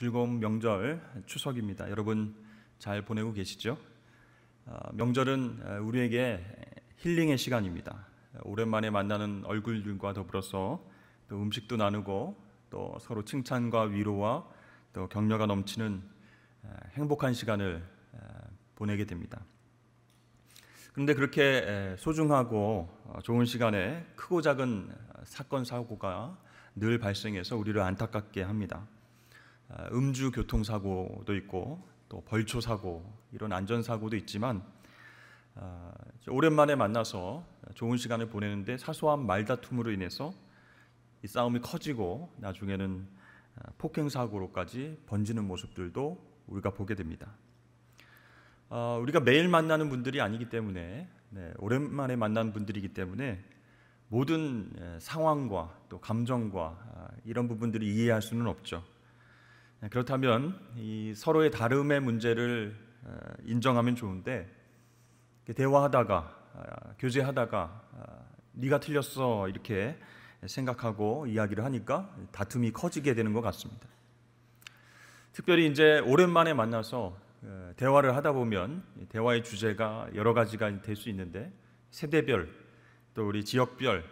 즐거운 명절 추석입니다. 여러분 잘 보내고 계시죠? 명절은 우리에게 힐링의 시간입니다. 오랜만에 만나는 얼굴들과 더불어서 또 음식도 나누고 또 서로 칭찬과 위로와 또 격려가 넘치는 행복한 시간을 보내게 됩니다. 그런데 그렇게 소중하고 좋은 시간에 크고 작은 사건 사고가 늘 발생해서 우리를 안타깝게 합니다. 음주 교통사고도 있고 또 벌초사고, 이런 안전사고도 있지만 오랜만에 만나서 좋은 시간을 보내는데 사소한 말다툼으로 인해서 이 싸움이 커지고 나중에는 폭행사고로까지 번지는 모습들도 우리가 보게 됩니다. 우리가 매일 만나는 분들이 아니기 때문에, 오랜만에 만난 분들이기 때문에 모든 상황과 또 감정과 이런 부분들을 이해할 수는 없죠. 그렇다면 이 서로의 다름의 문제를 인정하면 좋은데, 대화하다가 교제하다가 네가 틀렸어 이렇게 생각하고 이야기를 하니까 다툼이 커지게 되는 것 같습니다. 특별히 이제 오랜만에 만나서 대화를 하다 보면 대화의 주제가 여러 가지가 될 수 있는데, 세대별 또 우리 지역별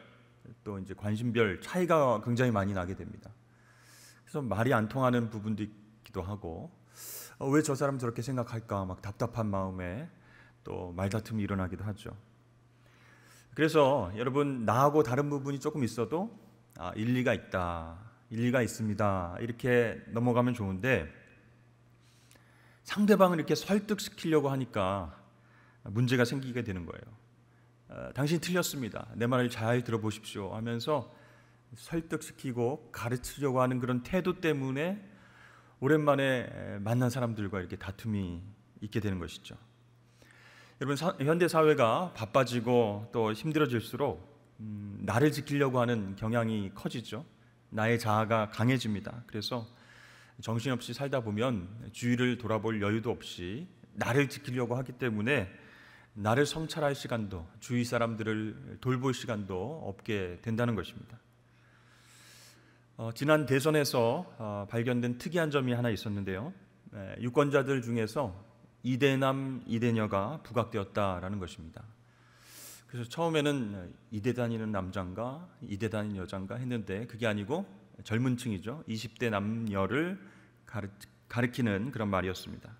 또 이제 관심별 차이가 굉장히 많이 나게 됩니다. 그래서 말이 안 통하는 부분도 있기도 하고, 왜 저 사람 저렇게 생각할까 막 답답한 마음에 또 말다툼이 일어나기도 하죠. 그래서 여러분, 나하고 다른 부분이 조금 있어도 일리가 있다, 일리가 있습니다 이렇게 넘어가면 좋은데, 상대방을 이렇게 설득시키려고 하니까 문제가 생기게 되는 거예요. 당신 틀렸습니다, 내 말을 잘 들어보십시오 하면서 설득시키고 가르치려고 하는 그런 태도 때문에 오랜만에 만난 사람들과 이렇게 다툼이 있게 되는 것이죠. 여러분, 현대 사회가 바빠지고 또 힘들어질수록 나를 지키려고 하는 경향이 커지죠. 나의 자아가 강해집니다. 그래서 정신없이 살다 보면 주위를 돌아볼 여유도 없이 나를 지키려고 하기 때문에 나를 성찰할 시간도, 주위 사람들을 돌볼 시간도 없게 된다는 것입니다. 지난 대선에서 발견된 특이한 점이 하나 있었는데요. 유권자들 중에서 이대남, 이대녀가 부각되었다라는 것입니다. 그래서 처음에는 이대 다니는 남자인가 이대 다니는 여자인가 했는데, 그게 아니고 젊은 층이죠. 20대 남녀를 가리키는 그런 말이었습니다.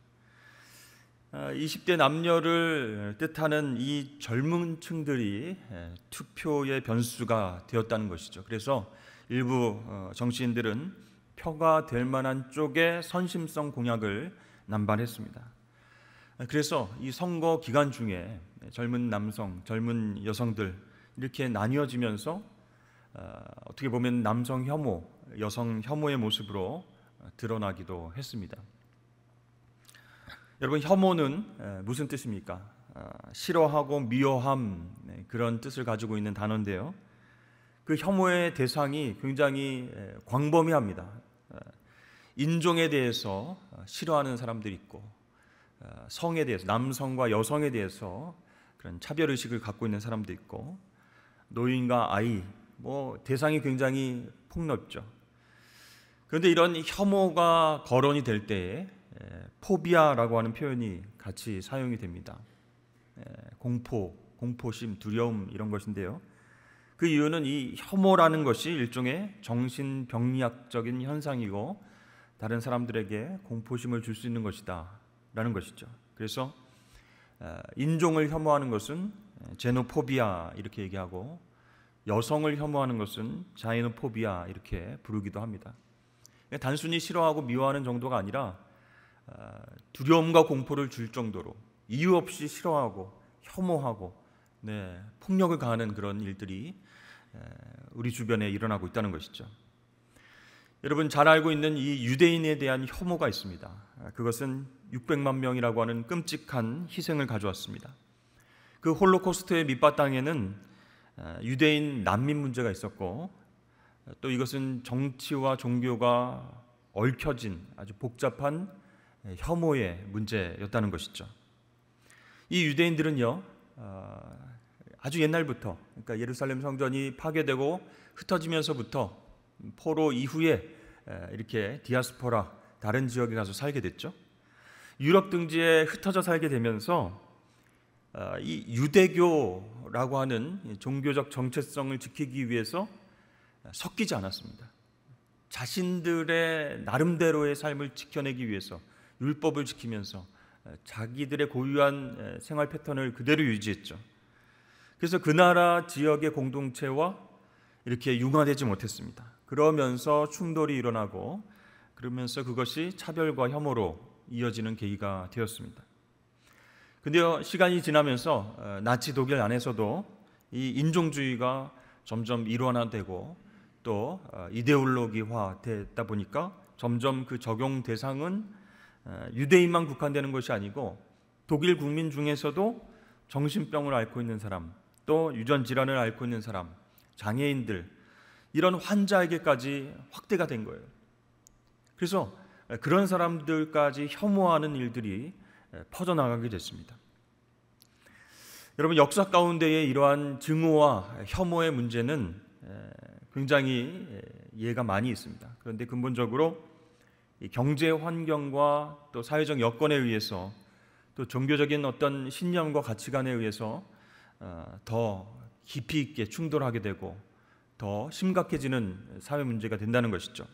20대 남녀를 뜻하는 이 젊은 층들이 투표의 변수가 되었다는 것이죠. 그래서 일부 정치인들은 표가 될 만한 쪽에 선심성 공약을 남발했습니다. 그래서 이 선거 기간 중에 젊은 남성, 젊은 여성들 이렇게 나뉘어지면서 어떻게 보면 남성 혐오, 여성 혐오의 모습으로 드러나기도 했습니다. 여러분, 혐오는 무슨 뜻입니까? 싫어하고 미워함, 그런 뜻을 가지고 있는 단어인데요. 그 혐오의 대상이 굉장히 광범위합니다. 인종에 대해서 싫어하는 사람들이 있고, 성에 대해서, 남성과 여성에 대해서 그런 차별의식을 갖고 있는 사람도 있고, 노인과 아이, 대상이 굉장히 폭넓죠. 그런데 이런 혐오가 거론이 될 때에 포비아라고 하는 표현이 같이 사용이 됩니다. 공포, 공포심, 두려움 이런 것인데요. 그 이유는 이 혐오라는 것이 일종의 정신병리학적인 현상이고 다른 사람들에게 공포심을 줄 수 있는 것이다 라는 것이죠. 그래서 인종을 혐오하는 것은 제노포비아 이렇게 얘기하고, 여성을 혐오하는 것은 자이노포비아 이렇게 부르기도 합니다. 단순히 싫어하고 미워하는 정도가 아니라 두려움과 공포를 줄 정도로 이유 없이 싫어하고 혐오하고 폭력을 가하는 그런 일들이 우리 주변에 일어나고 있다는 것이죠. 여러분, 잘 알고 있는 이 유대인에 대한 혐오가 있습니다. 그것은 600만 명이라고 하는 끔찍한 희생을 가져왔습니다. 그 홀로코스트의 밑바탕에는 유대인 난민 문제가 있었고, 또 이것은 정치와 종교가 얽혀진 아주 복잡한 혐오의 문제였다는 것이죠. 이 유대인들은요, 아주 옛날부터, 그러니까 예루살렘 성전이 파괴되고 흩어지면서부터 포로 이후에 이렇게 디아스포라, 다른 지역에 가서 살게 됐죠. 유럽 등지에 흩어져 살게 되면서 이 유대교라고 하는 종교적 정체성을 지키기 위해서 섞이지 않았습니다. 자신들의 나름대로의 삶을 지켜내기 위해서 율법을 지키면서 자기들의 고유한 생활 패턴을 그대로 유지했죠. 그래서 그 나라 지역의 공동체와 이렇게 융화되지 못했습니다. 그러면서 충돌이 일어나고 그러면서 그것이 차별과 혐오로 이어지는 계기가 되었습니다. 근데요, 시간이 지나면서 나치 독일 안에서도 이 인종주의가 점점 일원화되고 또 이데올로기화 되다 보니까 점점 그 적용 대상은 유대인만 국한되는 것이 아니고 독일 국민 중에서도 정신병을 앓고 있는 사람, 또 유전 질환을 앓고 있는 사람, 장애인들, 이런 환자에게까지 확대가 된 거예요. 그래서 그런 사람들까지 혐오하는 일들이 퍼져나가게 됐습니다. 여러분, 역사 가운데의 이러한 증오와 혐오의 문제는 굉장히 이해가 많이 있습니다. 그런데 근본적으로 경제 환경과 또 사회적 여건에 의해서 또 종교적인 어떤 신념과 가치관에 의해서 더 깊이 있게 충돌하게 되고 더 심각해지는 사회 문제가 된다는 것이죠.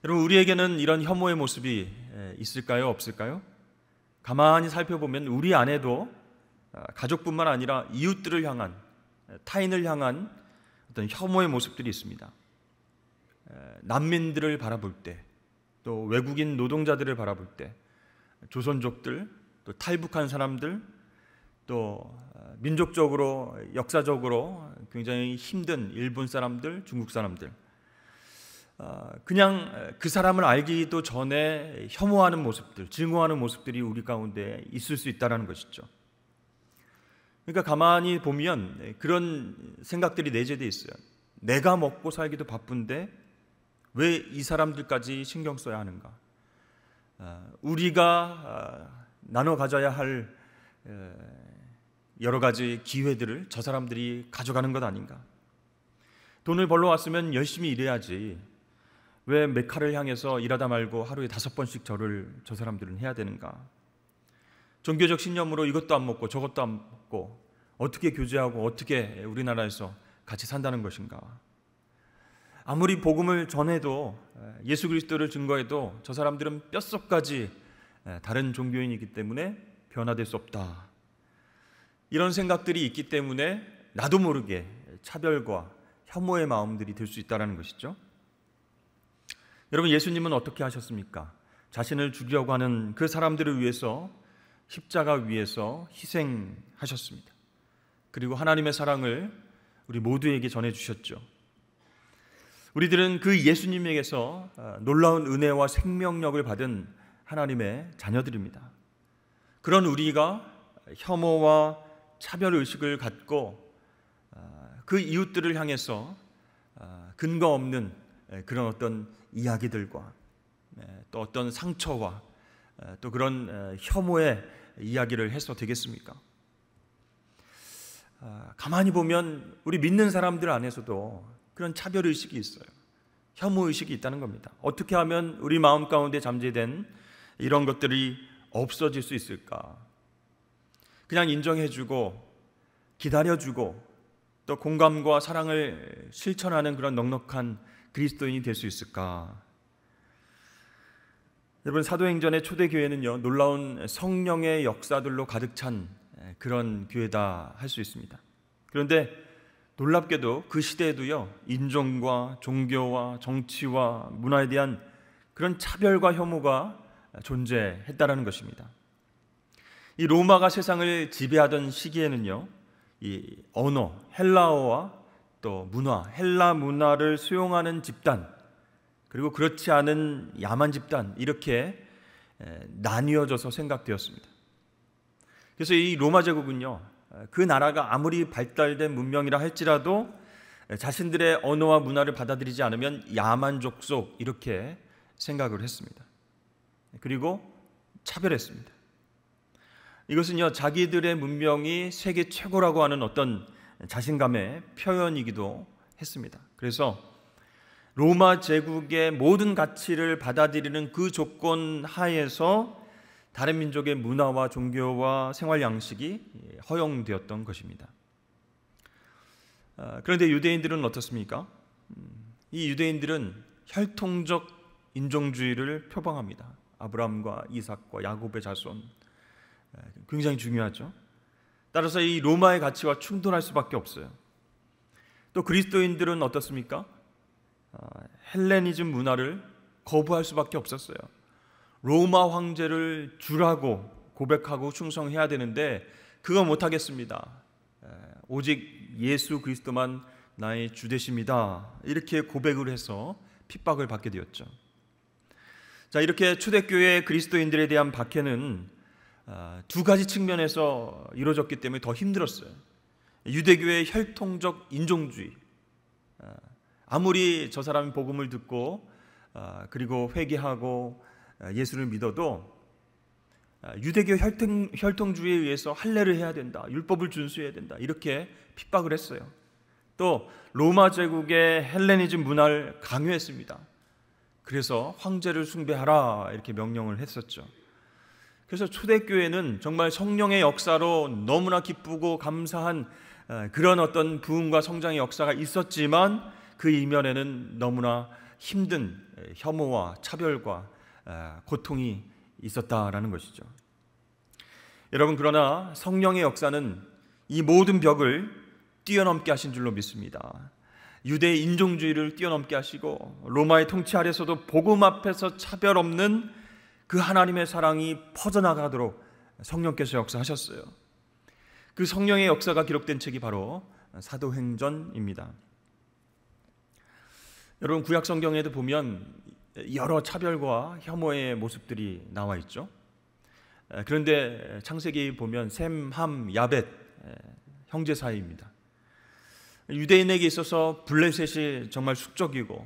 여러분, 우리에게는 이런 혐오의 모습이 있을까요? 없을까요? 가만히 살펴보면 우리 안에도 가족뿐만 아니라 이웃들을 향한, 타인을 향한 어떤 혐오의 모습들이 있습니다. 난민들을 바라볼 때, 또 외국인 노동자들을 바라볼 때, 조선족들, 또 탈북한 사람들, 또 민족적으로 역사적으로 굉장히 힘든 일본 사람들, 중국 사람들, 그냥 그 사람을 알기도 전에 혐오하는 모습들, 증오하는 모습들이 우리 가운데 있을 수 있다는 것이죠. 그러니까 가만히 보면 그런 생각들이 내재되어 있어요. 내가 먹고 살기도 바쁜데 왜 이 사람들까지 신경 써야 하는가? 우리가 나눠 가져야 할 여러 가지 기회들을 저 사람들이 가져가는 것 아닌가? 돈을 벌러 왔으면 열심히 일해야지. 왜 메카를 향해서 일하다 말고 하루에 5번씩 절을 저 사람들은 해야 되는가? 종교적 신념으로 이것도 안 먹고 저것도 안 먹고 어떻게 교제하고 어떻게 우리나라에서 같이 산다는 것인가? 아무리 복음을 전해도 예수 그리스도를 증거해도 저 사람들은 뼛속까지 다른 종교인이기 때문에 변화될 수 없다. 이런 생각들이 있기 때문에 나도 모르게 차별과 혐오의 마음들이 들 수 있다는 것이죠. 여러분, 예수님은 어떻게 하셨습니까? 자신을 죽이려고 하는 그 사람들을 위해서 십자가 위에서 희생하셨습니다. 그리고 하나님의 사랑을 우리 모두에게 전해주셨죠. 우리들은 그 예수님에게서 놀라운 은혜와 생명력을 받은 하나님의 자녀들입니다. 그런 우리가 혐오와 차별의식을 갖고 그 이웃들을 향해서 근거 없는 그런 어떤 이야기들과 또 어떤 상처와 또 그런 혐오의 이야기를 해서 되겠습니까? 가만히 보면 우리 믿는 사람들 안에서도 그런 차별의식이 있어요. 혐오의식이 있다는 겁니다. 어떻게 하면 우리 마음 가운데 잠재된 이런 것들이 없어질 수 있을까? 그냥 인정해주고 기다려주고 또 공감과 사랑을 실천하는 그런 넉넉한 그리스도인이 될 수 있을까? 여러분, 사도행전의 초대교회는요, 놀라운 성령의 역사들로 가득 찬 그런 교회다 할 수 있습니다. 그런데 놀랍게도 그 시대에도요, 인종과 종교와 정치와 문화에 대한 그런 차별과 혐오가 존재했다라는 것입니다. 이 로마가 세상을 지배하던 시기에는요, 이 언어, 헬라어와 또 문화, 헬라 문화를 수용하는 집단, 그리고 그렇지 않은 야만 집단, 이렇게 나뉘어져서 생각되었습니다. 그래서 이 로마 제국은요, 그 나라가 아무리 발달된 문명이라 할지라도 자신들의 언어와 문화를 받아들이지 않으면 야만 족속, 이렇게 생각을 했습니다. 그리고 차별했습니다. 이것은요, 자기들의 문명이 세계 최고라고 하는 어떤 자신감의 표현이기도 했습니다. 그래서 로마 제국의 모든 가치를 받아들이는 그 조건 하에서 다른 민족의 문화와 종교와 생활 양식이 허용되었던 것입니다. 그런데 유대인들은 어떻습니까? 이 유대인들은 혈통적 인종주의를 표방합니다. 아브라함과 이삭과 야곱의 자손, 굉장히 중요하죠. 따라서 이 로마의 가치와 충돌할 수밖에 없어요. 또 그리스도인들은 어떻습니까? 헬레니즘 문화를 거부할 수밖에 없었어요. 로마 황제를 주라고 고백하고 충성해야 되는데 그거 못하겠습니다. 오직 예수 그리스도만 나의 주 되십니다. 이렇게 고백을 해서 핍박을 받게 되었죠. 자, 이렇게 초대교회 그리스도인들에 대한 박해는 두 가지 측면에서 이루어졌기 때문에 더 힘들었어요. 유대교의 혈통적 인종주의, 아무리 저 사람이 복음을 듣고 그리고 회개하고 예수를 믿어도 유대교 혈통주의에 의해서 할례를 해야 된다, 율법을 준수해야 된다, 이렇게 핍박을 했어요. 또 로마 제국의 헬레니즘 문화를 강요했습니다. 그래서 황제를 숭배하라 이렇게 명령을 했었죠. 그래서 초대교회는 정말 성령의 역사로 너무나 기쁘고 감사한 그런 어떤 부흥과 성장의 역사가 있었지만 그 이면에는 너무나 힘든 혐오와 차별과 고통이 있었다라는 것이죠. 여러분, 그러나 성령의 역사는 이 모든 벽을 뛰어넘게 하신 줄로 믿습니다. 유대의 인종주의를 뛰어넘게 하시고 로마의 통치 아래서도 복음 앞에서 차별 없는 그 하나님의 사랑이 퍼져나가도록 성령께서 역사하셨어요. 그 성령의 역사가 기록된 책이 바로 사도행전입니다. 여러분, 구약 성경에도 보면 여러 차별과 혐오의 모습들이 나와 있죠. 그런데 창세기 보면 셈, 함, 야벳 형제 사이입니다. 유대인에게 있어서 블레셋이 정말 숙적이고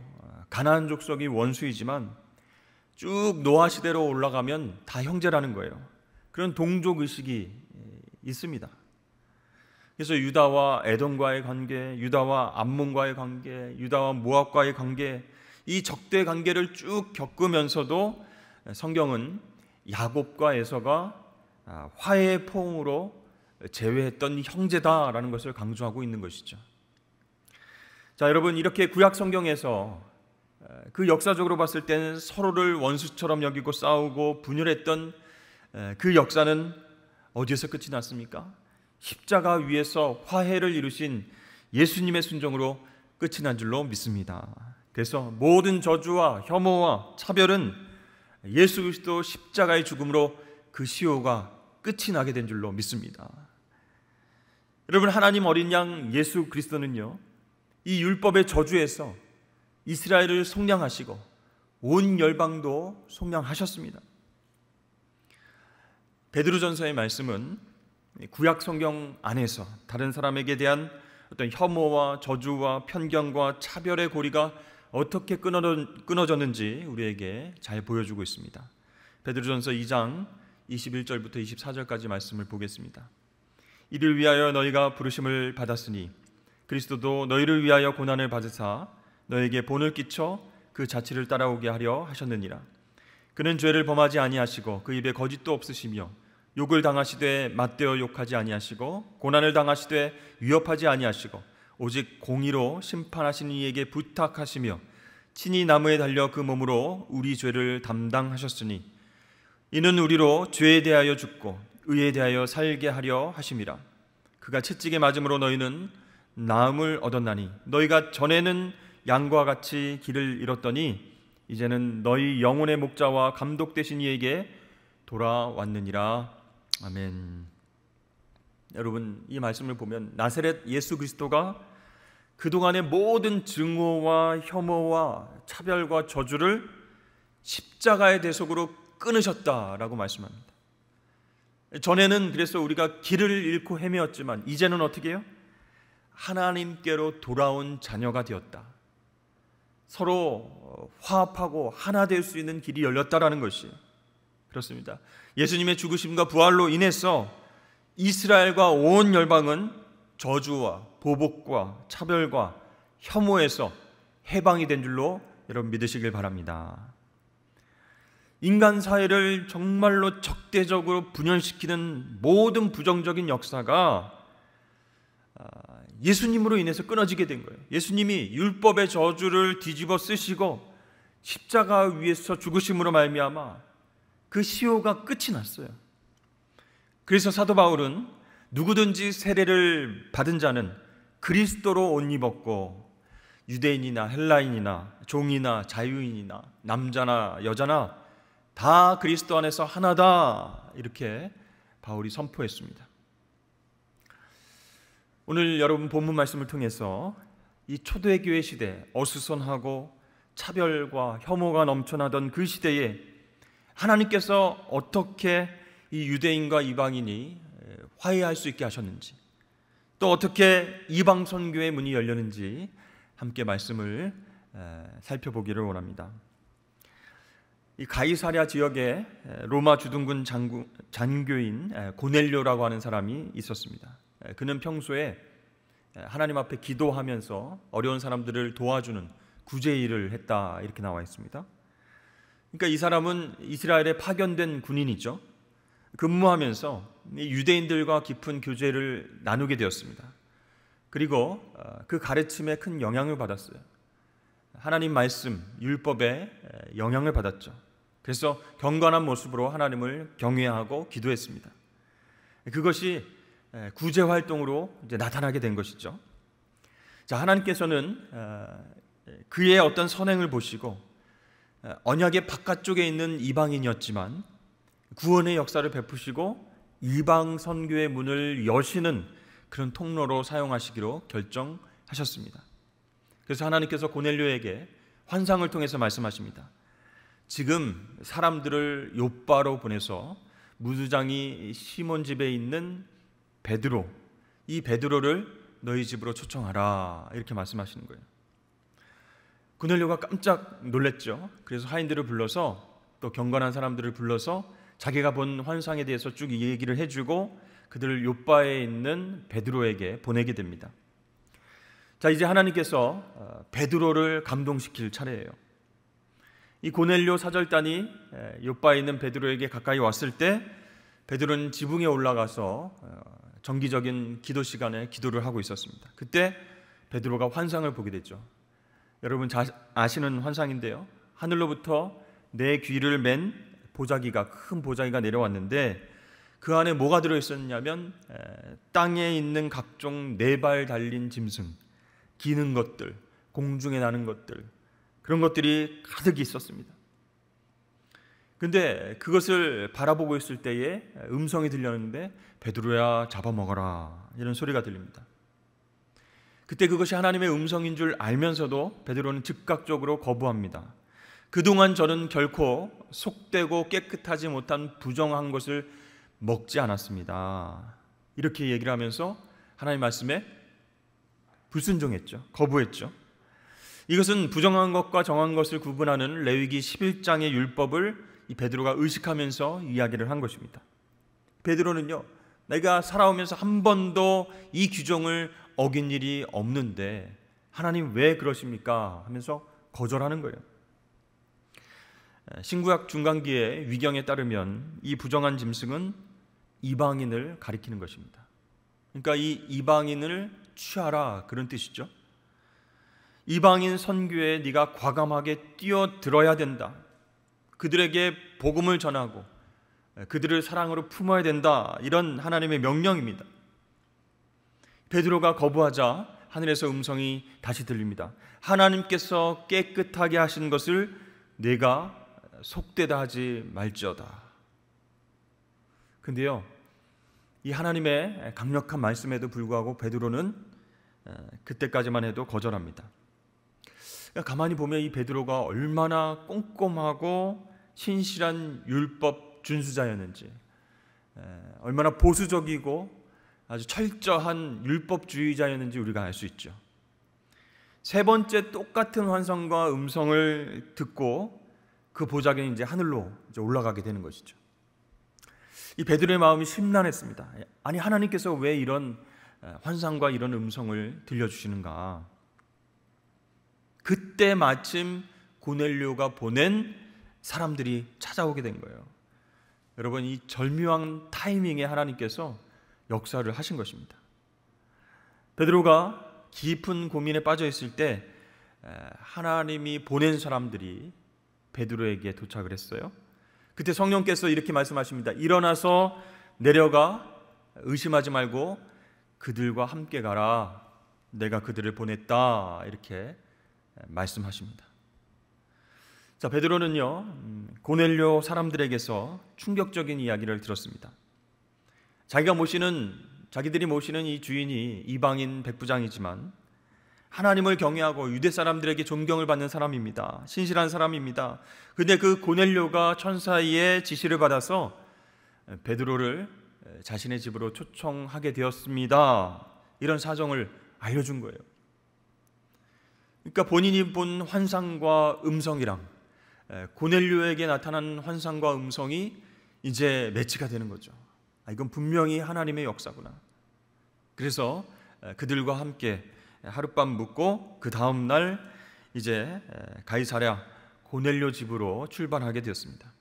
가나안 족속이 원수이지만 쭉 노아 시대로 올라가면 다 형제라는 거예요. 그런 동족 의식이 있습니다. 그래서 유다와 에돔과의 관계, 유다와 암몬과의 관계, 유다와 모압과의 관계, 이 적대 관계를 쭉 겪으면서도 성경은 야곱과 에서가 화해의 포옹으로 제외했던 형제다라는 것을 강조하고 있는 것이죠. 자, 여러분, 이렇게 구약 성경에서 그 역사적으로 봤을 때는 서로를 원수처럼 여기고 싸우고 분열했던 그 역사는 어디에서 끝이 났습니까? 십자가 위에서 화해를 이루신 예수님의 순종으로 끝이 난 줄로 믿습니다. 그래서 모든 저주와 혐오와 차별은 예수 그리스도 십자가의 죽음으로 그 시효가 끝이 나게 된 줄로 믿습니다. 여러분, 하나님 어린 양 예수 그리스도는요, 이 율법의 저주에서 이스라엘을 속량하시고 온 열방도 속량하셨습니다. 베드로전서의 말씀은 구약 성경 안에서 다른 사람에게 대한 어떤 혐오와 저주와 편견과 차별의 고리가 어떻게 끊어졌는지 우리에게 잘 보여주고 있습니다. 베드로전서 2장 21절부터 24절까지 말씀을 보겠습니다. 이를 위하여 너희가 부르심을 받았으니 그리스도도 너희를 위하여 고난을 받으사 너에게 본을 끼쳐 그 자취를 따라오게 하려 하셨느니라. 그는 죄를 범하지 아니하시고 그 입에 거짓도 없으시며 욕을 당하시되 맞대어 욕하지 아니하시고 고난을 당하시되 위협하지 아니하시고 오직 공의로 심판하시는 이에게 부탁하시며 친히 나무에 달려 그 몸으로 우리 죄를 담당하셨으니 이는 우리로 죄에 대하여 죽고 의에 대하여 살게 하려 하심이라. 그가 채찍에 맞음으로 너희는 나음을 얻었나니 너희가 전에는 양과 같이 길을 잃었더니 이제는 너희 영혼의 목자와 감독 되신 이에게 돌아왔느니라. 아멘. 여러분, 이 말씀을 보면 나사렛 예수 그리스도가 그동안의 모든 증오와 혐오와 차별과 저주를 십자가의 대속으로 끊으셨다라고 말씀합니다. 전에는 그래서 우리가 길을 잃고 헤매었지만 이제는 어떻게 해요? 하나님께로 돌아온 자녀가 되었다. 서로 화합하고 하나 될 수 있는 길이 열렸다라는 것이에요. 그렇습니다. 예수님의 죽으심과 부활로 인해서 이스라엘과 온 열방은 저주와 보복과 차별과 혐오에서 해방이 된 줄로 여러분 믿으시길 바랍니다. 인간 사회를 정말로 적대적으로 분열시키는 모든 부정적인 역사가 예수님으로 인해서 끊어지게 된 거예요. 예수님이 율법의 저주를 뒤집어 쓰시고 십자가 위에서 죽으심으로 말미암아 그 시효가 끝이 났어요. 그래서 사도 바울은 누구든지 세례를 받은 자는 그리스도로 옷 입었고 유대인이나 헬라인이나 종이나 자유인이나 남자나 여자나 다 그리스도 안에서 하나다, 이렇게 바울이 선포했습니다. 오늘 여러분 본문 말씀을 통해서 이 초대교회 시대, 어수선하고 차별과 혐오가 넘쳐나던 그 시대에 하나님께서 어떻게 이 유대인과 이방인이 화해할 수 있게 하셨는지, 또 어떻게 이방 선교의 문이 열렸는지 함께 말씀을 살펴보기를 원합니다. 이 가이사랴 지역에 로마 주둔군 장교인 고넬료라고 하는 사람이 있었습니다. 그는 평소에 하나님 앞에 기도하면서 어려운 사람들을 도와주는 구제 일을 했다, 이렇게 나와 있습니다. 그러니까 이 사람은 이스라엘에 파견된 군인이죠. 근무하면서 유대인들과 깊은 교제를 나누게 되었습니다. 그리고 그 가르침에 큰 영향을 받았어요. 하나님 말씀, 율법에 영향을 받았죠. 그래서 경건한 모습으로 하나님을 경외하고 기도했습니다. 그것이 구제 활동으로 이제 나타나게 된 것이죠. 자, 하나님께서는 그의 어떤 선행을 보시고 언약의 바깥쪽에 있는 이방인이었지만 구원의 역사를 베푸시고 이방 선교의 문을 여시는 그런 통로로 사용하시기로 결정하셨습니다. 그래서 하나님께서 고넬료에게 환상을 통해서 말씀하십니다. 지금 사람들을 요바로 보내서 무두장이 시몬 집에 있는 베드로, 이 베드로를 너희 집으로 초청하라, 이렇게 말씀하시는 거예요. 고넬료가 깜짝 놀랐죠. 그래서 하인들을 불러서, 또 경건한 사람들을 불러서 자기가 본 환상에 대해서 쭉 얘기를 해주고 그들을 요바에 있는 베드로에게 보내게 됩니다. 자, 이제 하나님께서 베드로를 감동시킬 차례예요. 이 고넬료 사절단이 요바에 있는 베드로에게 가까이 왔을 때 베드로는 지붕에 올라가서 정기적인 기도 시간에 기도를 하고 있었습니다. 그때 베드로가 환상을 보게 됐죠. 여러분 아시는 환상인데요. 하늘로부터 내 귀를 맨 보자기가, 큰 보자기가 내려왔는데 그 안에 뭐가 들어있었냐면 땅에 있는 각종 네 발 달린 짐승, 기는 것들, 공중에 나는 것들, 그런 것들이 가득 있었습니다. 근데 그것을 바라보고 있을 때에 음성이 들렸는데 베드로야 잡아먹어라, 이런 소리가 들립니다. 그때 그것이 하나님의 음성인 줄 알면서도 베드로는 즉각적으로 거부합니다. 그동안 저는 결코 속되고 깨끗하지 못한 부정한 것을 먹지 않았습니다, 이렇게 얘기를 하면서 하나님 말씀에 불순종했죠. 거부했죠. 이것은 부정한 것과 정한 것을 구분하는 레위기 11장의 율법을 이 베드로가 의식하면서 이야기를 한 것입니다. 베드로는요, 내가 살아오면서 한 번도 이 규정을 어긴 일이 없는데 하나님 왜 그러십니까? 하면서 거절하는 거예요. 신구약 중간기의 위경에 따르면 이 부정한 짐승은 이방인을 가리키는 것입니다. 그러니까 이 이방인을 취하라, 그런 뜻이죠. 이방인 선교에 네가 과감하게 뛰어들어야 된다. 그들에게 복음을 전하고 그들을 사랑으로 품어야 된다, 이런 하나님의 명령입니다. 베드로가 거부하자 하늘에서 음성이 다시 들립니다. 하나님께서 깨끗하게 하신 것을 내가 속되다 하지 말지어다. 근데요, 이 하나님의 강력한 말씀에도 불구하고 베드로는 그때까지만 해도 거절합니다. 가만히 보면 이 베드로가 얼마나 꼼꼼하고 신실한 율법 준수자였는지, 얼마나 보수적이고 아주 철저한 율법주의자였는지 우리가 알 수 있죠. 세 번째 똑같은 환상과 음성을 듣고 그 보자기는 이제 하늘로 이제 올라가게 되는 것이죠. 이 베드로의 마음이 심란했습니다. 아니, 하나님께서 왜 이런 환상과 이런 음성을 들려주시는가? 그때 마침 고넬료가 보낸 사람들이 찾아오게 된 거예요. 여러분, 이 절묘한 타이밍에 하나님께서 역사를 하신 것입니다. 베드로가 깊은 고민에 빠져 있을 때 하나님이 보낸 사람들이 베드로에게 도착을 했어요. 그때 성령께서 이렇게 말씀하십니다. 일어나서 내려가 의심하지 말고 그들과 함께 가라. 내가 그들을 보냈다. 이렇게 말씀하십니다. 자, 베드로는요, 고넬료 사람들에게서 충격적인 이야기를 들었습니다. 자기들이 모시는 이 주인이 이방인 백부장이지만 하나님을 경외하고 유대 사람들에게 존경을 받는 사람입니다. 신실한 사람입니다. 근데 그 고넬료가 천사의 지시를 받아서 베드로를 자신의 집으로 초청하게 되었습니다. 이런 사정을 알려준 거예요. 그러니까 본인이 본 환상과 음성이랑 고넬료에게 나타난 환상과 음성이 이제 매치가 되는 거죠. 이건 분명히 하나님의 역사구나. 그래서 그들과 함께 하룻밤 묵고 그 다음 날 이제 가이사랴 고넬료 집으로 출발하게 되었습니다.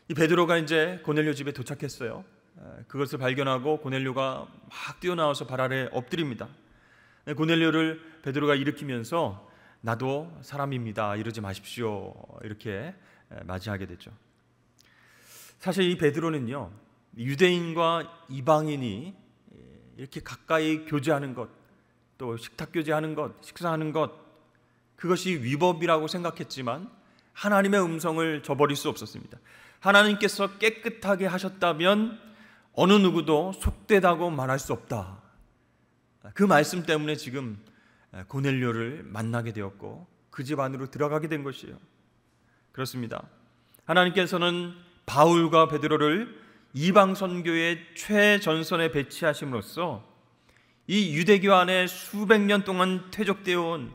이 베드로가 이제 고넬료 집에 도착했어요. 그것을 발견하고 고넬료가 막 뛰어나와서 발 아래 엎드립니다. 고넬료를 베드로가 일으키면서 나도 사람입니다. 이러지 마십시오. 이렇게 맞이하게 되죠. 사실 이 베드로는요, 유대인과 이방인이 이렇게 가까이 교제하는 것, 또 식탁 교제하는 것, 식사하는 것, 그것이 위법이라고 생각했지만 하나님의 음성을 저버릴 수 없었습니다. 하나님께서 깨끗하게 하셨다면 어느 누구도 속되다고 말할 수 없다. 그 말씀 때문에 지금 고넬료를 만나게 되었고 그 집 안으로 들어가게 된 것이에요. 그렇습니다. 하나님께서는 바울과 베드로를 이방 선교의 최전선에 배치하심으로써 이 유대교 안에 수백 년 동안 퇴적되어 온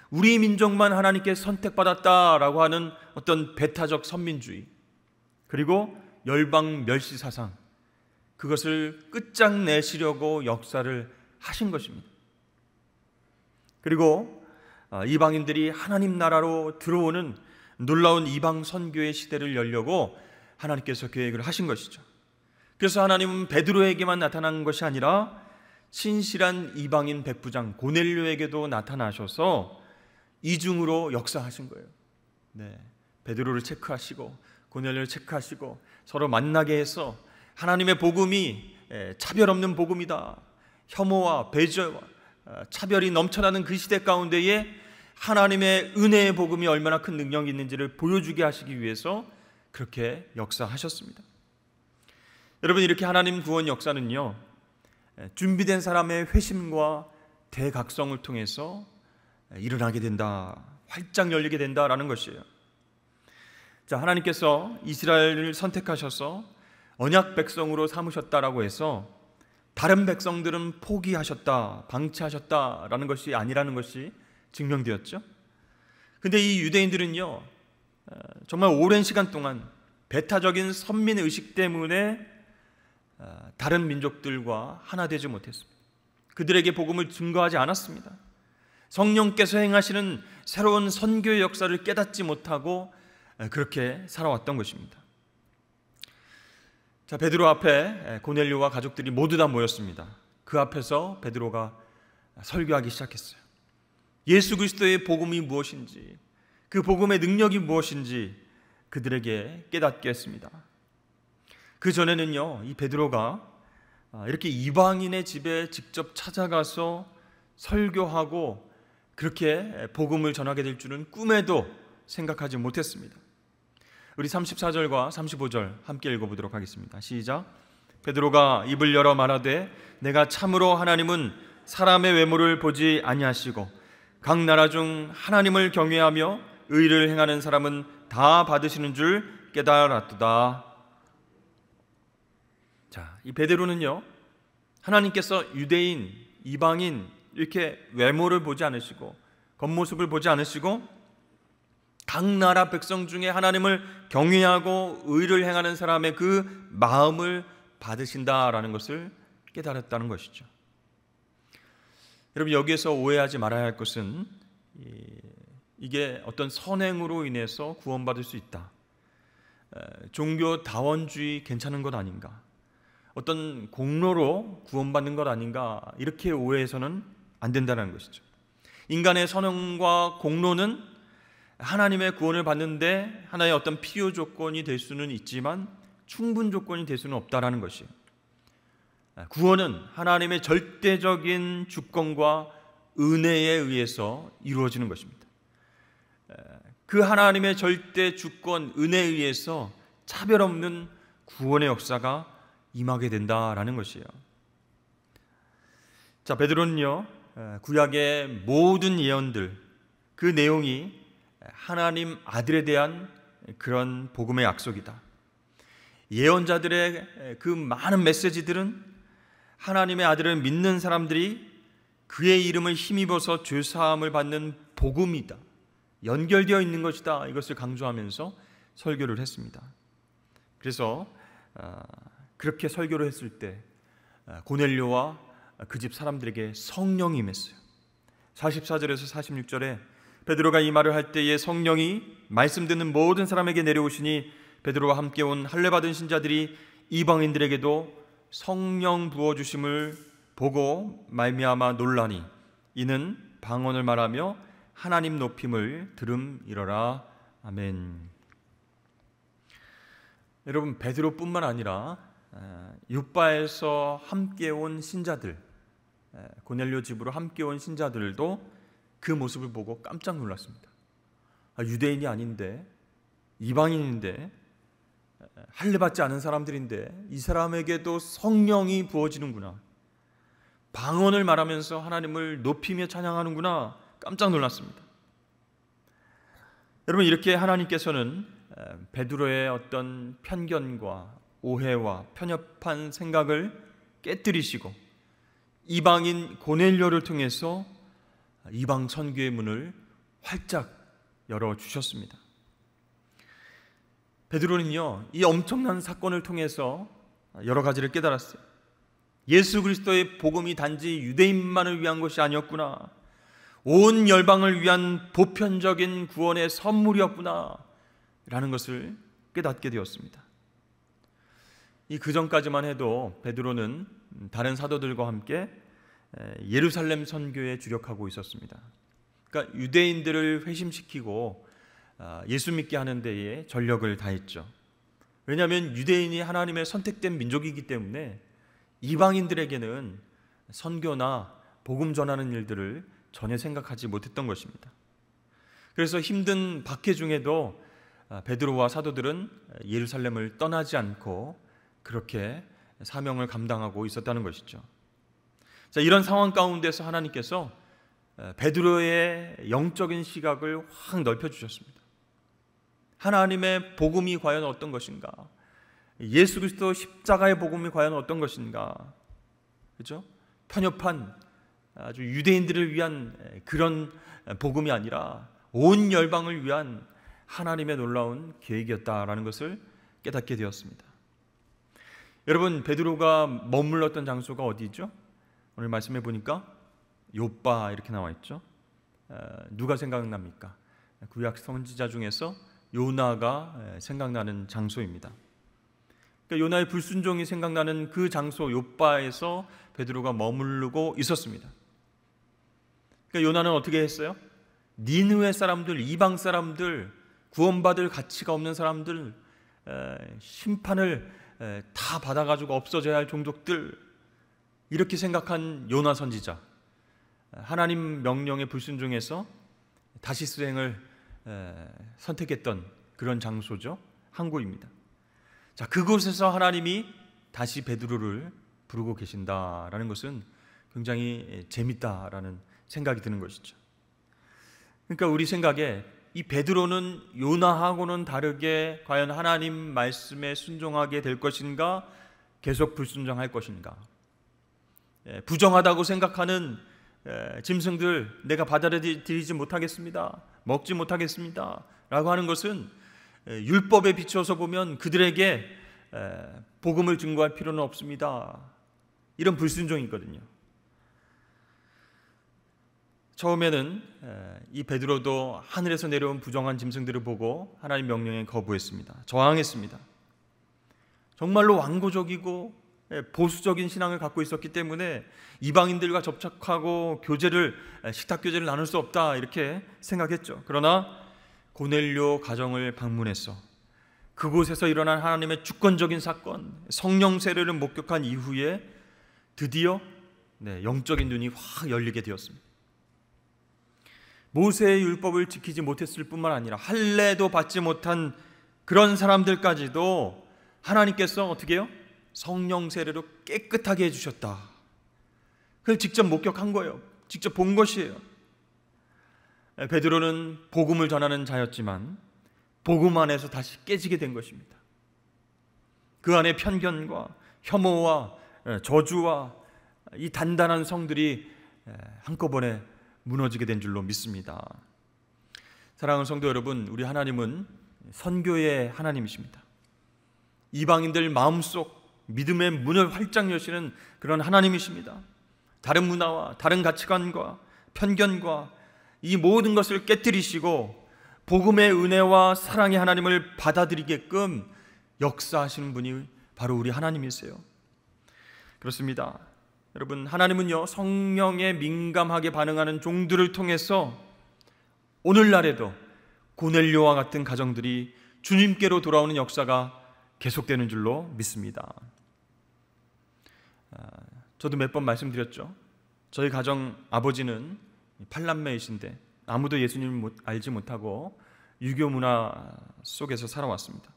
우리 민족만 하나님께 선택받았다라고 하는 어떤 배타적 선민주의, 그리고 열방 멸시 사상, 그것을 끝장내시려고 역사를 하신 것입니다. 그리고 이방인들이 하나님 나라로 들어오는 놀라운 이방 선교의 시대를 열려고 하나님께서 계획을 하신 것이죠. 그래서 하나님은 베드로에게만 나타난 것이 아니라 신실한 이방인 백부장 고넬료에게도 나타나셔서 이중으로 역사하신 거예요. 네, 베드로를 체크하시고 고넬료를 체크하시고 서로 만나게 해서 하나님의 복음이 차별 없는 복음이다. 혐오와 배제와 차별이 넘쳐나는 그 시대 가운데에 하나님의 은혜의 복음이 얼마나 큰 능력이 있는지를 보여주게 하시기 위해서 그렇게 역사하셨습니다. 여러분, 이렇게 하나님 구원 역사는요, 준비된 사람의 회심과 대각성을 통해서 일어나게 된다, 활짝 열리게 된다라는 것이에요. 자, 하나님께서 이스라엘을 선택하셔서 언약 백성으로 삼으셨다라고 해서 다른 백성들은 포기하셨다, 방치하셨다라는 것이 아니라는 것이 증명되었죠. 근데 이 유대인들은요, 정말 오랜 시간 동안 배타적인 선민 의식 때문에 다른 민족들과 하나 되지 못했습니다. 그들에게 복음을 증거하지 않았습니다. 성령께서 행하시는 새로운 선교의 역사를 깨닫지 못하고 그렇게 살아왔던 것입니다. 자, 베드로 앞에 고넬료와 가족들이 모두 다 모였습니다. 그 앞에서 베드로가 설교하기 시작했어요. 예수 그리스도의 복음이 무엇인지, 그 복음의 능력이 무엇인지 그들에게 깨닫게 했습니다. 그 전에는요, 이 베드로가 이렇게 이방인의 집에 직접 찾아가서 설교하고 그렇게 복음을 전하게 될 줄은 꿈에도 생각하지 못했습니다. 우리 34절과 35절 함께 읽어보도록 하겠습니다. 시작. 베드로가 입을 열어 말하되 내가 참으로 하나님은 사람의 외모를 보지 아니하시고 각 나라 중 하나님을 경외하며 의를 행하는 사람은 다 받으시는 줄 깨달았도다. 자, 이 베드로는요, 하나님께서 유대인, 이방인 이렇게 외모를 보지 않으시고 겉모습을 보지 않으시고 각 나라 백성 중에 하나님을 경외하고 의를 행하는 사람의 그 마음을 받으신다라는 것을 깨달았다는 것이죠. 여러분, 여기에서 오해하지 말아야 할 것은 이게 어떤 선행으로 인해서 구원받을 수 있다. 종교 다원주의 괜찮은 것 아닌가? 어떤 공로로 구원받는 것 아닌가? 이렇게 오해해서는 안 된다는 것이죠. 인간의 선행과 공로는 하나님의 구원을 받는데 하나의 어떤 필요 조건이 될 수는 있지만 충분 조건이 될 수는 없다라는 것이에요. 구원은 하나님의 절대적인 주권과 은혜에 의해서 이루어지는 것입니다. 그 하나님의 절대 주권, 은혜에 의해서 차별 없는 구원의 역사가 임하게 된다라는 것이에요. 자, 베드로는요, 구약의 모든 예언들, 그 내용이 하나님 아들에 대한 그런 복음의 약속이다. 예언자들의 그 많은 메시지들은 하나님의 아들을 믿는 사람들이 그의 이름을 힘입어서 죄사함을 받는 복음이다, 연결되어 있는 것이다, 이것을 강조하면서 설교를 했습니다. 그래서 그렇게 설교를 했을 때 고넬료와 그 집 사람들에게 성령이 임했어요. 44절에서 46절에 베드로가 이 말을 할 때에 성령이 말씀 듣는 모든 사람에게 내려오시니 베드로와 함께 온 할례받은 신자들이 이방인들에게도 성령 부어주심을 보고 말미암아 놀라니 이는 방언을 말하며 하나님 높임을 들음이러라. 아멘. 여러분, 베드로뿐만 아니라 욥바에서 함께 온 신자들, 고넬료 집으로 함께 온 신자들도 그 모습을 보고 깜짝 놀랐습니다. 유대인이 아닌데, 이방인인데, 할례받지 않은 사람들인데 이 사람에게도 성령이 부어지는구나, 방언을 말하면서 하나님을 높이며 찬양하는구나, 깜짝 놀랐습니다. 여러분, 이렇게 하나님께서는 베드로의 어떤 편견과 오해와 편협한 생각을 깨뜨리시고 이방인 고넬료를 통해서 이방 선교의 문을 활짝 열어주셨습니다. 베드로는요, 이 엄청난 사건을 통해서 여러 가지를 깨달았어요. 예수 그리스도의 복음이 단지 유대인만을 위한 것이 아니었구나, 온 열방을 위한 보편적인 구원의 선물이었구나 라는 것을 깨닫게 되었습니다. 이 그전까지만 해도 베드로는 다른 사도들과 함께 예루살렘 선교에 주력하고 있었습니다. 그러니까 유대인들을 회심시키고 예수 믿게 하는 데에 전력을 다했죠. 왜냐하면 유대인이 하나님의 선택된 민족이기 때문에 이방인들에게는 선교나 복음 전하는 일들을 전혀 생각하지 못했던 것입니다. 그래서 힘든 박해 중에도 베드로와 사도들은 예루살렘을 떠나지 않고 그렇게 사명을 감당하고 있었다는 것이죠. 자, 이런 상황 가운데서 하나님께서 베드로의 영적인 시각을 확 넓혀주셨습니다. 하나님의 복음이 과연 어떤 것인가? 예수 그리스도 십자가의 복음이 과연 어떤 것인가? 그렇죠? 편협한 아주 유대인들을 위한 그런 복음이 아니라 온 열방을 위한 하나님의 놀라운 계획이었다라는 것을 깨닫게 되었습니다. 여러분, 베드로가 머물렀던 장소가 어디죠? 오늘 말씀해 보니까 욥바 이렇게 나와 있죠. 누가 생각납니까? 구약 선지자 중에서 요나가 생각나는 장소입니다. 그러니까 요나의 불순종이 생각나는 그 장소 욥바에서 베드로가 머무르고 있었습니다. 그러니까 요나는 어떻게 했어요? 니느웨 사람들, 이방 사람들, 구원받을 가치가 없는 사람들, 심판을 다 받아가지고 없어져야 할 종족들, 이렇게 생각한 요나 선지자, 하나님 명령에 불순종해서 다시스행을 선택했던 그런 장소죠. 항구입니다. 자, 그곳에서 하나님이 다시 베드로를 부르고 계신다라는 것은 굉장히 재밌다라는 생각이 드는 것이죠. 그러니까 우리 생각에 이 베드로는 요나하고는 다르게 과연 하나님 말씀에 순종하게 될 것인가, 계속 불순종할 것인가, 부정하다고 생각하는 짐승들 내가 받아들이지 못하겠습니다, 먹지 못하겠습니다 라고 하는 것은 율법에 비춰서 보면 그들에게 복음을 증거할 필요는 없습니다. 이런 불순종이 있거든요. 처음에는 이 베드로도 하늘에서 내려온 부정한 짐승들을 보고 하나님 명령에 거부했습니다. 저항했습니다. 정말로 완고적이고 보수적인 신앙을 갖고 있었기 때문에 이방인들과 접촉하고 식탁 교제를 나눌 수 없다 이렇게 생각했죠. 그러나 고넬료 가정을 방문해서 그곳에서 일어난 하나님의 주권적인 사건, 성령 세례를 목격한 이후에 드디어 영적인 눈이 확 열리게 되었습니다. 모세의 율법을 지키지 못했을 뿐만 아니라 할례도 받지 못한 그런 사람들까지도 하나님께서 어떻게 해요? 성령 세례로 깨끗하게 해주셨다. 그걸 직접 목격한 거예요. 직접 본 것이에요. 베드로는 복음을 전하는 자였지만 복음 안에서 다시 깨지게 된 것입니다. 그 안에 편견과 혐오와 저주와 이 단단한 성들이 한꺼번에 무너지게 된 줄로 믿습니다. 사랑하는 성도 여러분, 우리 하나님은 선교의 하나님이십니다. 이방인들 마음속 믿음의 문을 활짝 여시는 그런 하나님이십니다. 다른 문화와 다른 가치관과 편견과 이 모든 것을 깨뜨리시고 복음의 은혜와 사랑의 하나님을 받아들이게끔 역사하시는 분이 바로 우리 하나님이세요. 그렇습니다. 여러분, 하나님은요 성령에 민감하게 반응하는 종들을 통해서 오늘날에도 고넬료와 같은 가정들이 주님께로 돌아오는 역사가 계속되는 줄로 믿습니다. 저도 몇 번 말씀드렸죠. 저희 가정 아버지는 팔남매이신데 아무도 예수님을 알지 못하고 유교 문화 속에서 살아왔습니다.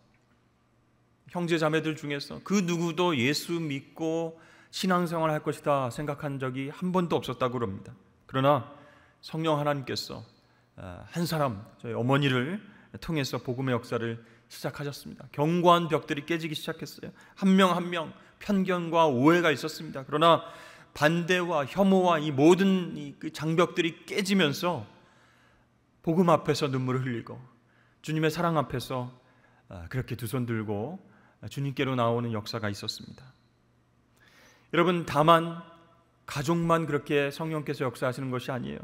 형제 자매들 중에서 그 누구도 예수 믿고 신앙생활 할 것이다 생각한 적이 한 번도 없었다고 그럽니다. 그러나 성령 하나님께서 한 사람, 저희 어머니를 통해서 복음의 역사를 시작하셨습니다. 견고한 벽들이 깨지기 시작했어요. 한 명 한 명 편견과 오해가 있었습니다. 그러나 반대와 혐오와 이 모든 그 장벽들이 깨지면서 복음 앞에서 눈물을 흘리고 주님의 사랑 앞에서 그렇게 두 손 들고 주님께로 나오는 역사가 있었습니다. 여러분, 다만 가족만 그렇게 성령께서 역사하시는 것이 아니에요.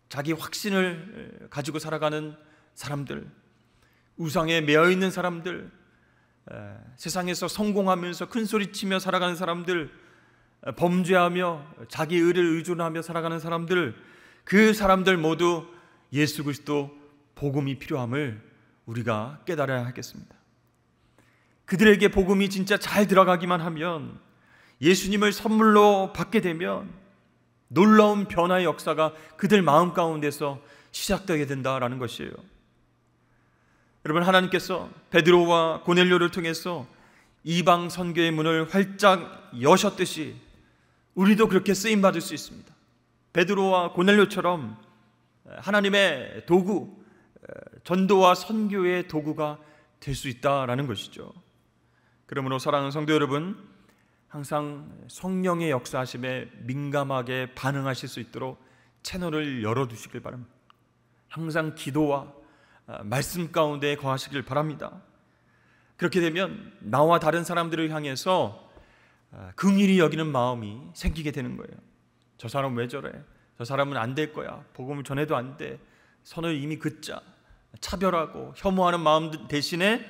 자기 확신을 가지고 살아가는 사람들, 우상에 매여있는 사람들, 세상에서 성공하면서 큰소리치며 살아가는 사람들, 범죄하며 자기 의를 의존하며 살아가는 사람들, 그 사람들 모두 예수 그리스도 복음이 필요함을 우리가 깨달아야 하겠습니다. 그들에게 복음이 진짜 잘 들어가기만 하면, 예수님을 선물로 받게 되면 놀라운 변화의 역사가 그들 마음 가운데서 시작되게 된다라는 것이에요. 여러분, 하나님께서 베드로와 고넬료를 통해서 이방 선교의 문을 활짝 여셨듯이 우리도 그렇게 쓰임받을 수 있습니다. 베드로와 고넬료처럼 하나님의 도구, 전도와 선교의 도구가 될 수 있다라는 것이죠. 그러므로 사랑하는 성도 여러분, 항상 성령의 역사하심에 민감하게 반응하실 수 있도록 채널을 열어두시길 바랍니다. 항상 기도와 말씀 가운데 거하시길 바랍니다. 그렇게 되면 나와 다른 사람들을 향해서 긍휼히 여기는 마음이 생기게 되는 거예요. 저 사람 왜 저래? 저 사람은 안 될 거야. 복음을 전해도 안 돼. 선을 이미 긋자. 차별하고 혐오하는 마음 대신에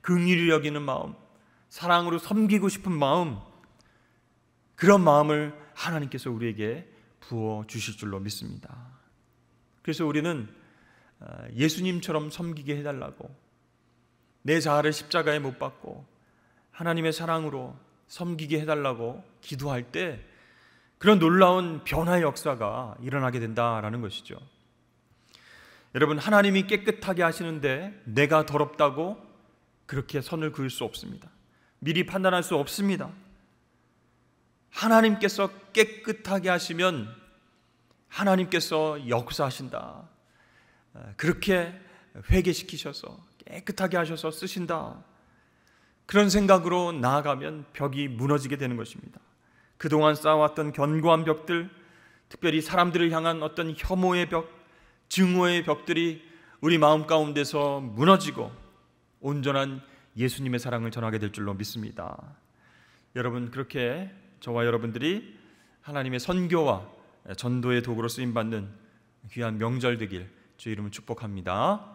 긍휼히 여기는 마음, 사랑으로 섬기고 싶은 마음, 그런 마음을 하나님께서 우리에게 부어주실 줄로 믿습니다. 그래서 우리는 예수님처럼 섬기게 해달라고, 내 자아를 십자가에 못 박고 하나님의 사랑으로 섬기게 해달라고 기도할 때 그런 놀라운 변화의 역사가 일어나게 된다라는 것이죠. 여러분, 하나님이 깨끗하게 하시는데 내가 더럽다고 그렇게 선을 그을 수 없습니다. 미리 판단할 수 없습니다. 하나님께서 깨끗하게 하시면 하나님께서 역사하신다. 그렇게 회개시키셔서 깨끗하게 하셔서 쓰신다. 그런 생각으로 나아가면 벽이 무너지게 되는 것입니다. 그동안 쌓아왔던 견고한 벽들, 특별히 사람들을 향한 어떤 혐오의 벽, 증오의 벽들이 우리 마음 가운데서 무너지고 온전한 예수님의 사랑을 전하게 될 줄로 믿습니다. 여러분, 그렇게 저와 여러분들이 하나님의 선교와 전도의 도구로 쓰임 받는 귀한 명절 되길 주의 이름으로 축복합니다.